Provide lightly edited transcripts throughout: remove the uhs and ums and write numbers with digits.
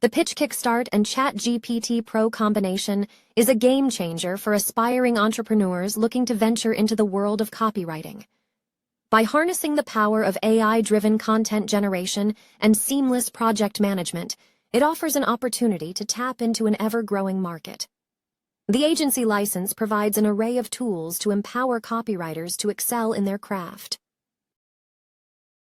The PitchKickstart and ChatGPT Pro combination is a game changer for aspiring entrepreneurs looking to venture into the world of copywriting. By harnessing the power of AI-driven content generation and seamless project management, it offers an opportunity to tap into an ever-growing market. The agency license provides an array of tools to empower copywriters to excel in their craft.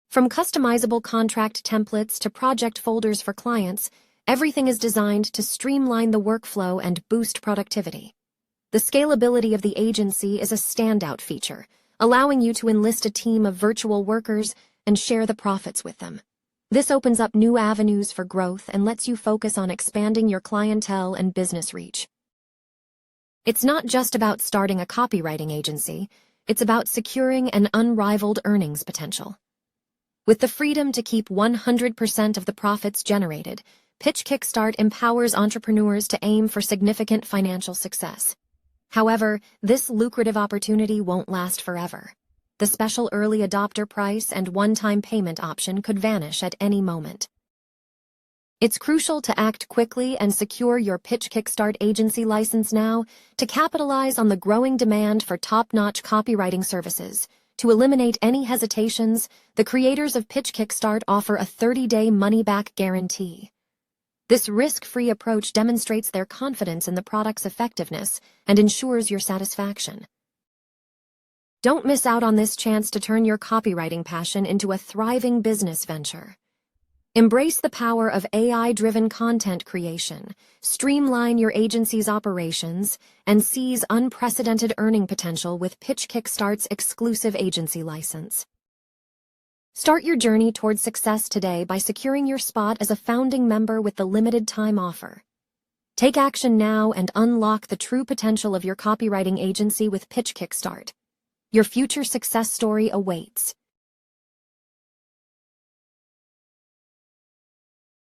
From customizable contract templates to project folders for clients, everything is designed to streamline the workflow and boost productivity. The scalability of the agency is a standout feature, allowing you to enlist a team of virtual workers and share the profits with them. This opens up new avenues for growth and lets you focus on expanding your clientele and business reach. It's not just about starting a copywriting agency, it's about securing an unrivaled earnings potential. With the freedom to keep 100% of the profits generated, PitchKickstart empowers entrepreneurs to aim for significant financial success. However, this lucrative opportunity won't last forever. The special early adopter price and one-time payment option could vanish at any moment. It's crucial to act quickly and secure your PitchKickstart agency license now to capitalize on the growing demand for top-notch copywriting services. To eliminate any hesitations, the creators of PitchKickstart offer a 30-day money-back guarantee. This risk-free approach demonstrates their confidence in the product's effectiveness and ensures your satisfaction. Don't miss out on this chance to turn your copywriting passion into a thriving business venture. Embrace the power of AI-driven content creation, streamline your agency's operations, and seize unprecedented earning potential with PitchKickstart's exclusive agency license. Start your journey towards success today by securing your spot as a founding member with the limited time offer. Take action now and unlock the true potential of your copywriting agency with PitchKickstart. Your future success story awaits.